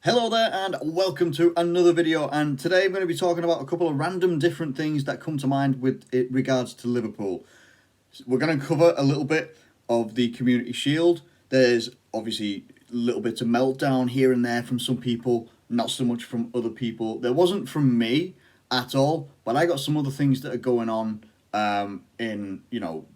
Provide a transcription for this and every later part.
Hello there and welcome to another video, and today I'm going to be talking about a couple of random different things that come to mind with it regards to Liverpool. We're going to cover a little bit of the Community Shield. There's obviously little bits of meltdown here and there from some people, not so much from other people. There wasn't from me at all, but I got some other things that are going on in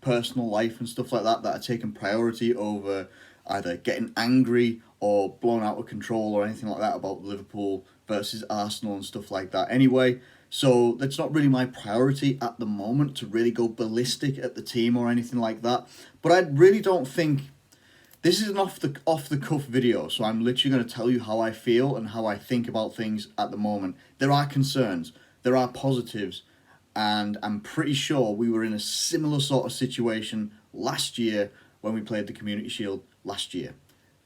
personal life and stuff like that are taking priority over either getting angry or blown out of control or anything like that about Liverpool versus Arsenal and stuff like that. Anyway, so that's not really my priority at the moment to really go ballistic at the team or anything like that. But I really don't think this is an off the cuff video, so I'm literally going to tell you how I feel and how I think about things at the moment. There are concerns, there are positives, and I'm pretty sure we were in a similar sort of situation last year when we played the Community Shield last year.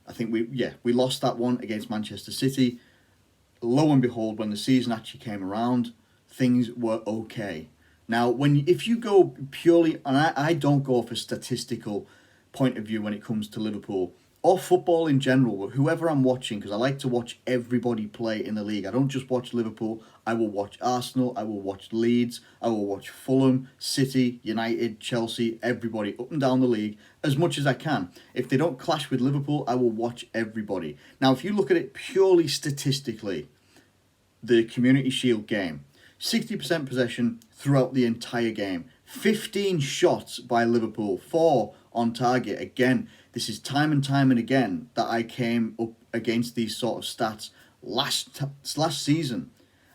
I think we lost that one against Manchester City. Lo and behold, when the season actually came around, things were okay. Now, if you go purely, and I don't go for statistical point of view when it comes to Liverpool or football in general, whoever I'm watching, because I like to watch everybody play in the league. I don't just watch Liverpool. I will watch Arsenal, I will watch Leeds, I will watch Fulham, City, United, Chelsea, everybody up and down the league as much as I can. If they don't clash with Liverpool, I will watch everybody. Now, if you look at it purely statistically, the Community Shield game, 60% possession throughout the entire game, 15 shots by Liverpool, 4 on target. Again, this is time and time and again that I came up against these sort of stats last season.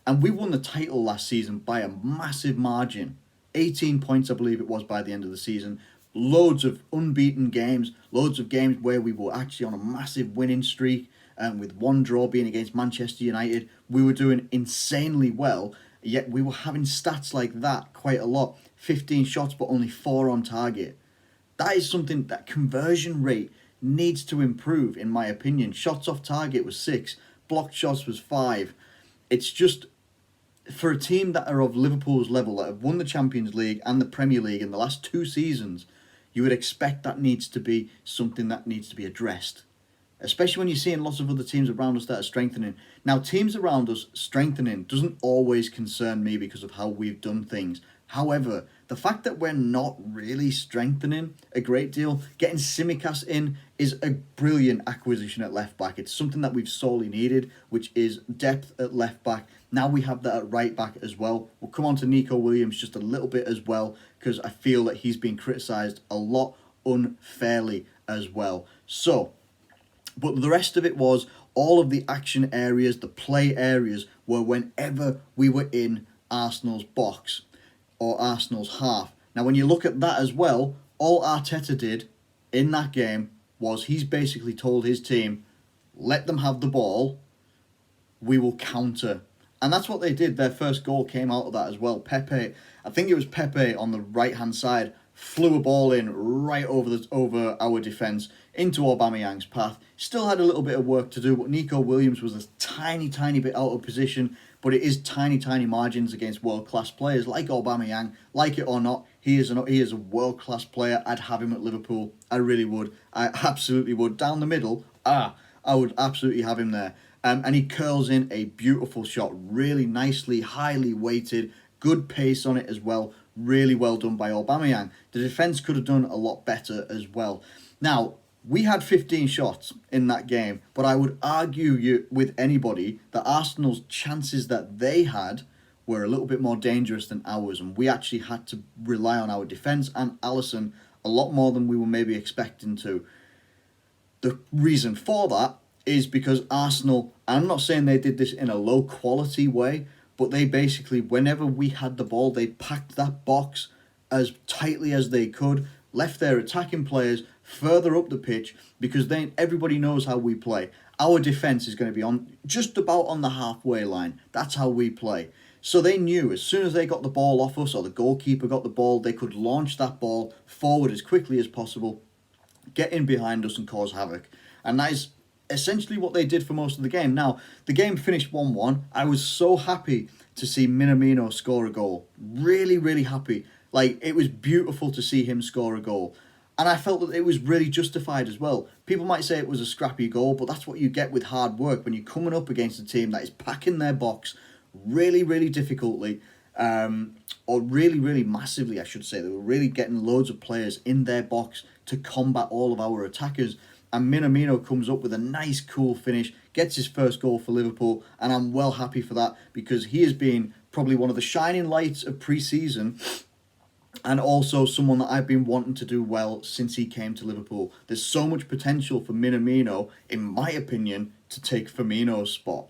And we won the title last season by a massive margin. 18 points, I believe it was, by the end of the season. Loads of unbeaten games. Loads of games where we were actually on a massive winning streak. With one draw being against Manchester United. We were doing insanely well. Yet we were having stats like that quite a lot. 15 shots but only 4 on target. That is something that conversion rate needs to improve, in my opinion. Shots off target was 6. Blocked shots was 5. It's just, for a team that are of Liverpool's level, that have won the Champions League and the Premier League in the last 2 seasons, you would expect that needs to be something that needs to be addressed. Especially when you're seeing lots of other teams around us that are strengthening. Now, teams around us strengthening doesn't always concern me because of how we've done things. However, the fact that we're not really strengthening a great deal, getting Simicas in is a brilliant acquisition at left back. It's something that we've sorely needed, which is depth at left back. Now we have that at right back as well. We'll come on to Nico Williams just a little bit as well, because I feel that he's been criticised a lot unfairly as well. But the rest of it was all of the action areas, the play areas, were whenever we were in Arsenal's box or Arsenal's half. Now, when you look at that as well, all Arteta did in that game was he's basically told his team, let them have the ball, we will counter. And that's what they did. Their first goal came out of that as well. Pepe, I think it was Pepe on the right-hand side, flew a ball in right over our defence into Aubameyang's path. Still had a little bit of work to do, but Nico Williams was a tiny bit out of position. But it is tiny margins against world-class players like Aubameyang. Like it or not, he is a world-class player. I'd have him at Liverpool. I really would. I absolutely would. Down the middle, I would absolutely have him there. And he curls in a beautiful shot, really nicely, highly weighted, good pace on it as well. Really well done by Aubameyang. The defence could have done a lot better as well. Now, we had 15 shots in that game, but I would argue with anybody that Arsenal's chances that they had were a little bit more dangerous than ours, and we actually had to rely on our defence and Alisson a lot more than we were maybe expecting to. The reason for that is because Arsenal, I'm not saying they did this in a low quality way, but they basically, whenever we had the ball, they packed that box as tightly as they could, left their attacking players further up the pitch, because then everybody knows how we play. Our defence is going to be on just about on the halfway line. That's how we play. So they knew as soon as they got the ball off us, or the goalkeeper got the ball, they could launch that ball forward as quickly as possible, get in behind us and cause havoc. And that is essentially what they did for most of the game. Now, the game finished 1-1. I was so happy to see Minamino score a goal. Really happy. Like, it was beautiful to see him score a goal. And I felt that it was really justified as well. People might say it was a scrappy goal, but that's what you get with hard work when you're coming up against a team that is packing their box really, really difficultly, or really, really massively, I should say. They were really getting loads of players in their box to combat all of our attackers. And Minamino comes up with a nice, cool finish, gets his first goal for Liverpool, and I'm well happy for that because he has been probably one of the shining lights of pre-season, and also someone that I've been wanting to do well since he came to Liverpool. There's so much potential for Minamino, in my opinion, to take Firmino's spot.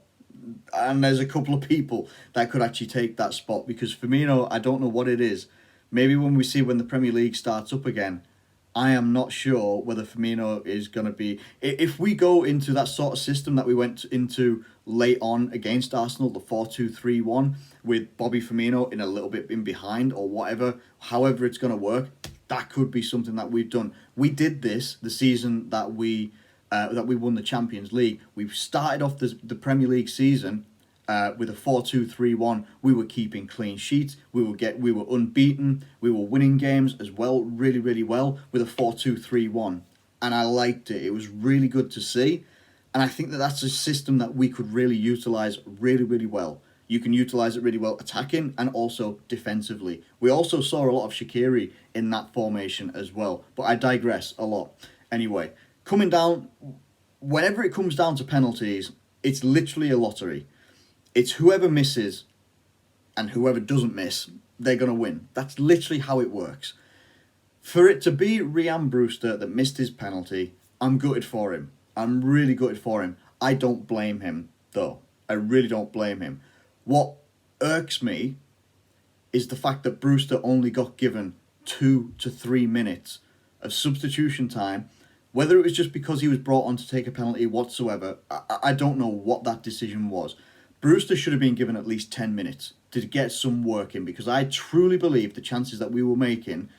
And there's a couple of people that could actually take that spot because Firmino, I don't know what it is. Maybe when the Premier League starts up again, I am not sure whether Firmino is going to be... If we go into that sort of system that we went into late on against Arsenal, the 4-2-3-1, with Bobby Firmino in a little bit in behind or whatever, however it's going to work, that could be something that we've done. We did this the season that we won the Champions League. We've started off the Premier League season with a 4-2-3-1. We were keeping clean sheets. We were unbeaten. We were winning games as well, really, really well, with a 4-2-3-1. And I liked it. It was really good to see. And I think that that's a system that we could really utilise really, really well. You can utilise it really well attacking and also defensively. We also saw a lot of Shaqiri in that formation as well. But I digress a lot. Anyway, coming down, whenever it comes down to penalties, it's literally a lottery. It's whoever misses and whoever doesn't miss, they're going to win. That's literally how it works. For it to be Ryan Brewster that missed his penalty, I'm gutted for him. I'm really gutted for him. I don't blame him, though. I really don't blame him. What irks me is the fact that Brewster only got given 2 to 3 minutes of substitution time. Whether it was just because he was brought on to take a penalty whatsoever, I don't know what that decision was. Brewster should have been given at least 10 minutes to get some work in because I truly believe the chances that we were making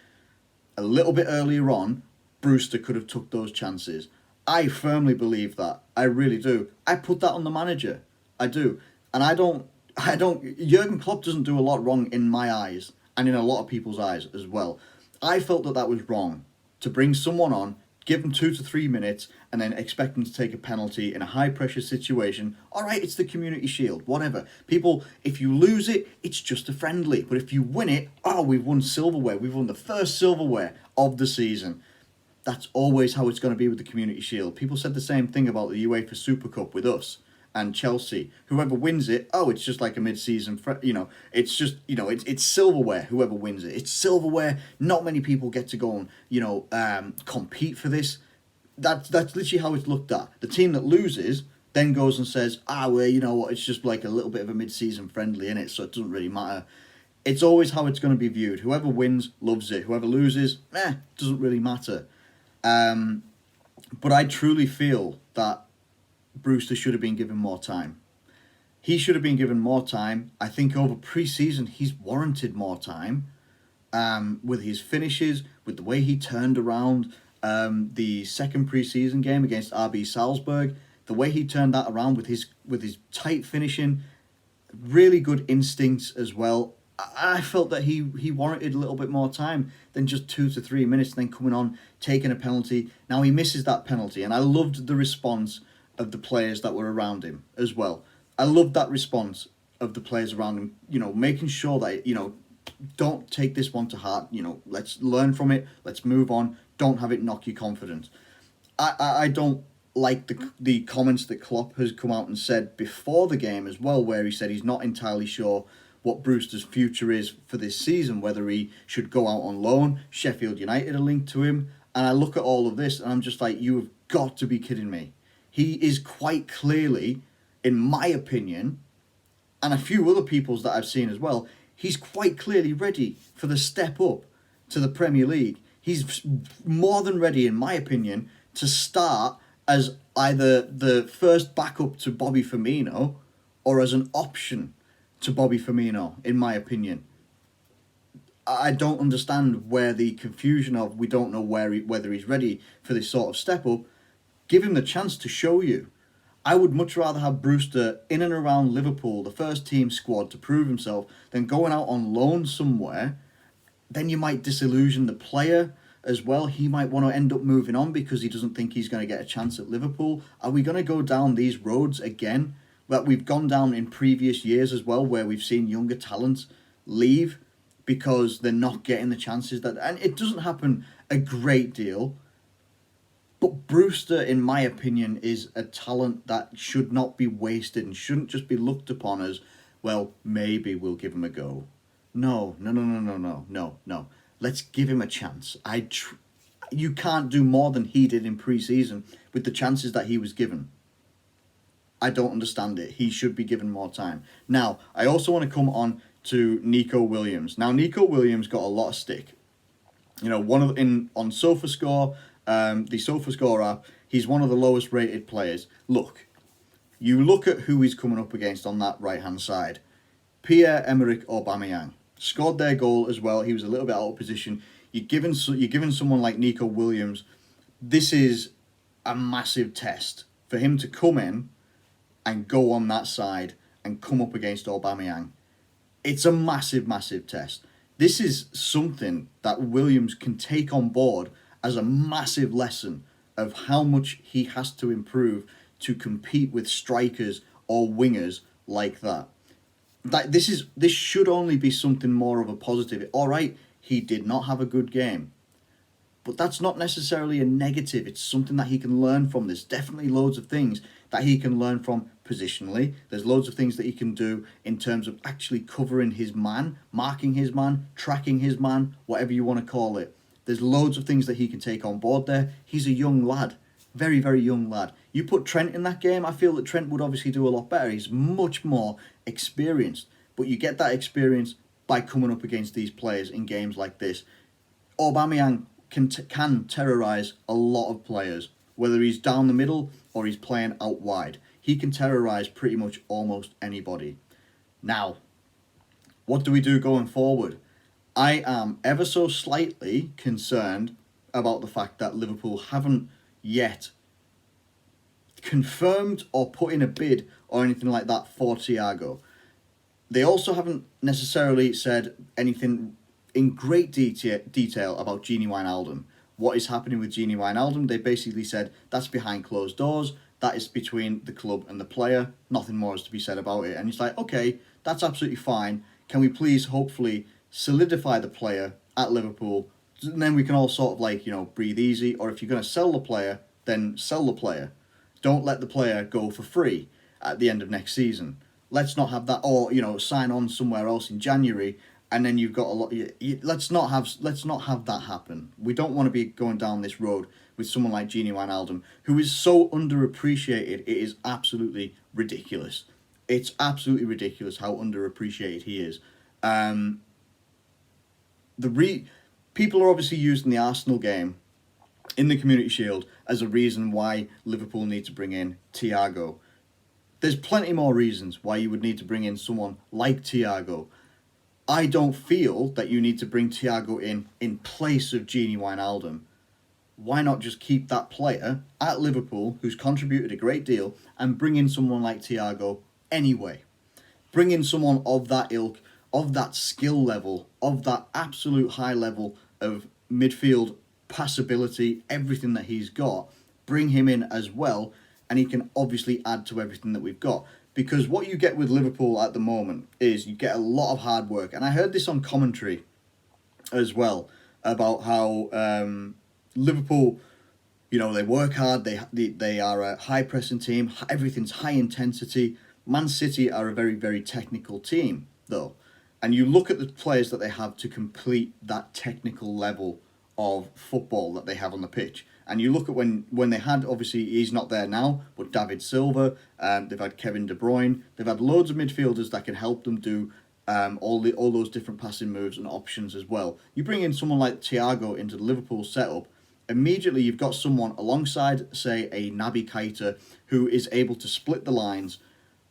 a little bit earlier on, Brewster could have took those chances. I firmly believe that. I really do. I put that on the manager. I do. And I don't, Jurgen Klopp doesn't do a lot wrong in my eyes and in a lot of people's eyes as well. I felt that that was wrong to bring someone on, give them 2 to 3 minutes, and then expect them to take a penalty in a high-pressure situation. All right, it's the Community Shield, whatever. People, if you lose it, it's just a friendly. But if you win it, we've won silverware. We've won the first silverware of the season. That's always how it's going to be with the Community Shield. People said the same thing about the UEFA Super Cup with us and Chelsea. Whoever wins it, it's just like a mid-season, it's just, it's silverware, whoever wins it. It's silverware. Not many people get to go and, compete for this. That's literally how it's looked at. The team that loses then goes and says, well, you know what, it's just like a little bit of a mid-season friendly, innit? So it doesn't really matter. It's always how it's going to be viewed. Whoever wins loves it. Whoever loses, doesn't really matter. But I truly feel that Brewster should have been given more time. He should have been given more time. I think over pre-season, he's warranted more time with his finishes, with the way he turned around the second pre-season game against RB Salzburg, the way he turned that around with his tight finishing, really good instincts as well. I felt that he warranted a little bit more time than just 2 to 3 minutes, and then coming on, taking a penalty. Now he misses that penalty, and I loved the response of the players that were around him as well. I loved that response of the players around him, making sure that, don't take this one to heart, let's learn from it, let's move on, don't have it knock your confidence. I don't like the comments that Klopp has come out and said before the game as well, where he said he's not entirely sure what Brewster's future is for this season, whether he should go out on loan. Sheffield United are linked to him, and I look at all of this and I'm just like, you have got to be kidding me. He is quite clearly, in my opinion, and a few other people's that I've seen as well, he's quite clearly ready for the step up to the Premier League. He's more than ready, in my opinion, to start as either the first backup to Bobby Firmino or as an option to Bobby Firmino, in my opinion. I don't understand where the confusion of we don't know whether he's ready for this sort of step up. Give him the chance to show you. I would much rather have Brewster in and around Liverpool, the first team squad, to prove himself than going out on loan somewhere. Then you might disillusion the player as well. He might want to end up moving on because he doesn't think he's going to get a chance at Liverpool. Are we going to go down these roads again that we've gone down in previous years as well, where we've seen younger talents leave because they're not getting the chances that, and it doesn't happen a great deal. But Brewster, in my opinion, is a talent that should not be wasted and shouldn't just be looked upon as, well, maybe we'll give him a go. No. Let's give him a chance. You can't do more than he did in pre-season with the chances that he was given. I don't understand it. He should be given more time. Now, I also want to come on to Nico Williams. Now, Nico Williams got a lot of stick. You know, on SofaScore, the SofaScore app, he's one of the lowest rated players. You look at who he's coming up against on that right-hand side. Pierre-Emerick Aubameyang scored their goal as well. He was a little bit out of position. You're giving someone like Nico Williams, this is a massive test for him to come in and go on that side and come up against Aubameyang. It's a massive, massive test. This is something that Williams can take on board as a massive lesson of how much he has to improve to compete with strikers or wingers like that. This should only be something more of a positive. All right, he did not have a good game, but that's not necessarily a negative. It's something that he can learn from. There's definitely loads of things that he can learn from positionally. There's loads of things that he can do in terms of actually covering his man, marking his man, tracking his man, whatever you want to call it. There's loads of things that he can take on board there. He's a young lad. Very, very young lad. You put Trent in that game, I feel that Trent would obviously do a lot better. He's much more experienced. But you get that experience by coming up against these players in games like this. Aubameyang can terrorise a lot of players, whether he's down the middle or he's playing out wide. He can terrorise pretty much almost anybody. Now, what do we do going forward? I am ever so slightly concerned about the fact that Liverpool haven't yet confirmed or put in a bid or anything like that for Thiago. They also haven't necessarily said anything in great detail about Gini Wijnaldum. What is happening with Gini Wijnaldum? They basically said that's behind closed doors. That is between the club and the player. Nothing more is to be said about it. And it's like, okay, that's absolutely fine. Can we please hopefully solidify the player at Liverpool? And then we can all sort of breathe easy. Or if you're going to sell the player, then sell the player. Don't let the player go for free at the end of next season. Let's not have that, or sign on somewhere else in January, and then you've got a lot. Let's not have that happen. We don't want to be going down this road with someone like Gini Wijnaldum, who is so underappreciated. It is absolutely ridiculous. It's absolutely ridiculous how underappreciated he is. People are obviously using the Arsenal game in the Community Shield as a reason why Liverpool need to bring in Thiago. There's plenty more reasons why you would need to bring in someone like Thiago. I don't feel that you need to bring Thiago in place of Gini Wijnaldum. Why not just keep that player at Liverpool who's contributed a great deal and bring in someone like Thiago anyway? Bring in someone of that ilk, of that skill level, of that absolute high level of midfield passability, everything that he's got. Bring him in as well, and he can obviously add to everything that we've got. Because what you get with Liverpool at the moment is you get a lot of hard work. And I heard this on commentary as well about how Liverpool, they work hard. They are a high pressing team. Everything's high intensity. Man City are a very, very technical team, though. And you look at the players that they have to complete that technical level of football that they have on the pitch. And you look at when they had, obviously he's not there now, but David Silva, they've had Kevin De Bruyne, they've had loads of midfielders that can help them do all those different passing moves and options as well. You bring in someone like Thiago into the Liverpool setup, immediately you've got someone alongside, say, a Naby Keita, who is able to split the lines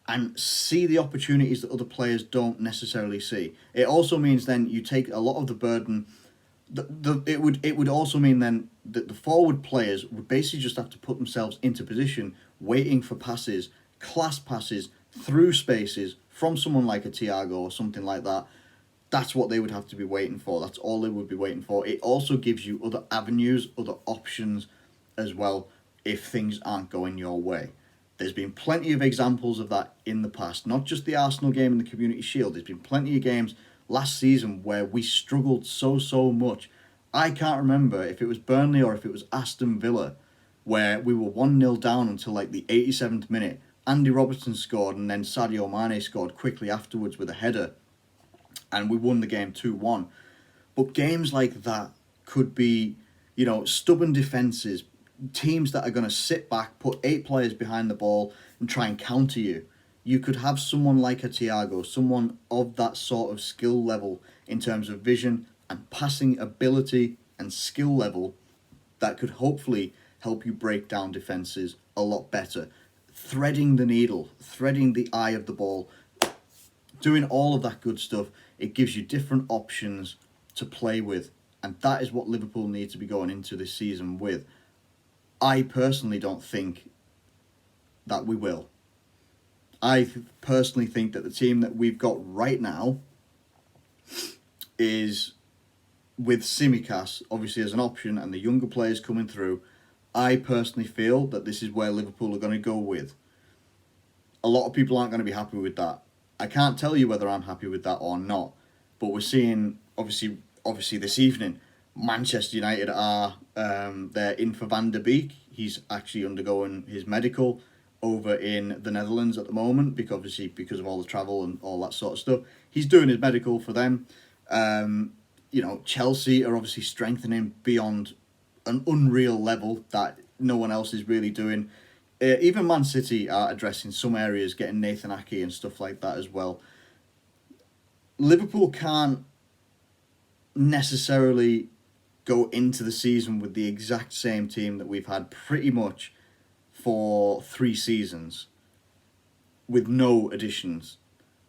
and see the opportunities that other players don't necessarily see. It also means then you take a lot of the burden. It would also mean then that the forward players would basically just have to put themselves into position, waiting for passes, class passes through spaces from someone like a Thiago or something like that. That's what they would have to be waiting for. That's all they would be waiting for. It also gives you other avenues, other options as well if things aren't going your way. There's been plenty of examples of that in the past, not just the Arsenal game in the Community Shield. There's been plenty of games last season where we struggled so much. I can't remember if it was Burnley or if it was Aston Villa, where we were 1-0 down until like the 87th minute. Andy Robertson scored and then Sadio Mane scored quickly afterwards with a header, and we won the game 2-1. But games like that could be, stubborn defences, teams that are going to sit back, put 8 players behind the ball and try and counter you. You could have someone like a Thiago, someone of that sort of skill level in terms of vision and passing ability and skill level that could hopefully help you break down defences a lot better. Threading the needle, threading the eye of the ball, doing all of that good stuff. It gives you different options to play with, and that is what Liverpool need to be going into this season with. I personally don't think that we will. I personally think that the team that we've got right now is, with Tsimikas obviously as an option and the younger players coming through, I personally feel that this is where Liverpool are going to go with. A lot of people aren't going to be happy with that. I can't tell you whether I'm happy with that or not, but we're seeing, obviously this evening, Manchester United are they're in for Van der Beek. He's actually undergoing his medical over in the Netherlands at the moment because of all the travel and all that sort of stuff. He's doing his medical for them. Chelsea are obviously strengthening beyond an unreal level that no one else is really doing. Even Man City are addressing some areas, getting Nathan Ake and stuff like that as well. Liverpool can't necessarily go into the season with the exact same team that we've had pretty much for 3 seasons with no additions.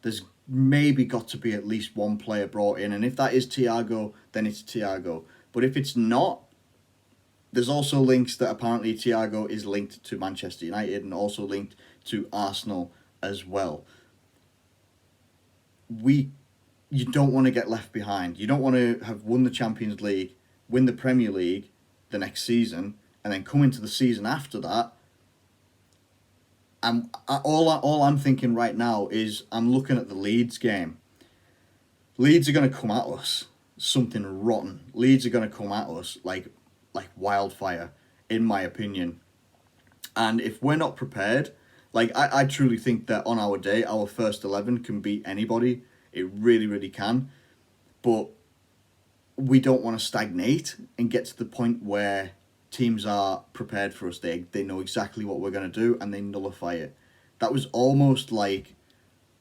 There's maybe got to be at least one player brought in, and if that is Thiago, then it's Thiago. But if it's not, there's also links that apparently Thiago is linked to Manchester United and also linked to Arsenal as well. You don't want to get left behind. You don't want to have won the Champions League, win the Premier League the next season, and then come into the season after that. And all I'm thinking right now is I'm looking at the Leeds game. Leeds are going to come at us something rotten. Leeds are going to come at us like wildfire, in my opinion. And if we're not prepared, I truly think that on our day, our first 11 can beat anybody. It really, really can. But we don't want to stagnate and get to the point where teams are prepared for us. They know exactly what we're going to do and they nullify it. That was almost like,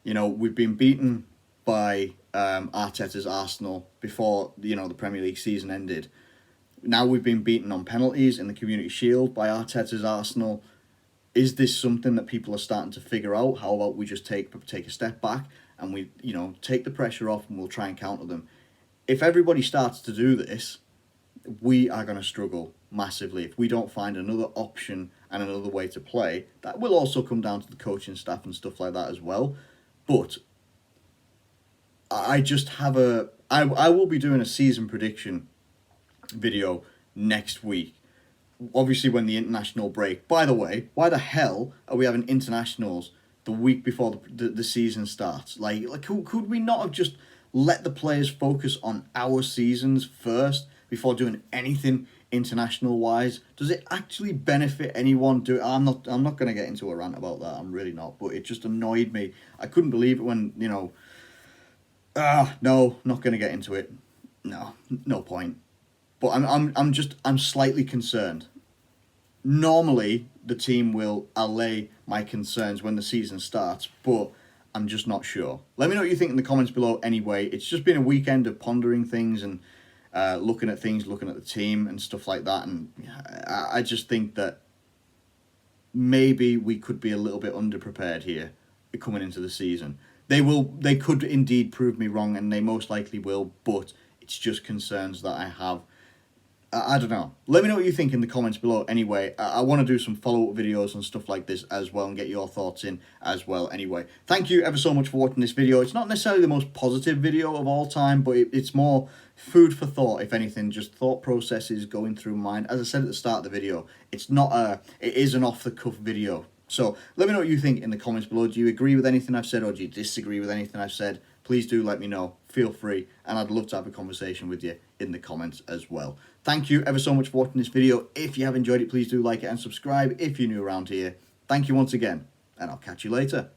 we've been beaten by Arteta's Arsenal before, the Premier League season ended. Now we've been beaten on penalties in the Community Shield by Arteta's Arsenal. Is this something that people are starting to figure out? How about we just take a step back and we, take the pressure off and we'll try and counter them? If everybody starts to do this, we are going to struggle massively. If we don't find another option and another way to play, that will also come down to the coaching staff and stuff like that as well. But I just have I will be doing a season prediction video next week. Obviously when the international break. By the way, why the hell are we having internationals the week before the season starts? Could we not have just let the players focus on our seasons first before doing anything international wise? Does it actually benefit anyone? I'm not going to get into a rant about that. I'm really not. But it just annoyed me. I couldn't believe it when no, not going to get into it. No point. But I'm slightly concerned. Normally the team will allay my concerns when the season starts, but I'm just not sure. Let me know what you think in the comments below anyway. It's just been a weekend of pondering things and looking at things, looking at the team and stuff like that. And I just think that maybe we could be a little bit underprepared here coming into the season. They could indeed prove me wrong, and they most likely will, but it's just concerns that I have. I don't know. Let me know what you think in the comments below anyway. I want to do some follow-up videos and stuff like this as well and get your thoughts in as well anyway. Thank you ever so much for watching this video. It's not necessarily the most positive video of all time, but it's more food for thought, if anything, just thought processes going through mind. As I said at the start of the video, it is an off-the-cuff video. So let me know what you think in the comments below. Do you agree with anything I've said, or do you disagree with anything I've said? Please do let me know. Feel free, and I'd love to have a conversation with you in the comments as well. Thank you ever so much for watching this video. If you have enjoyed it, please do like it and subscribe if you're new around here. Thank you once again, and I'll catch you later.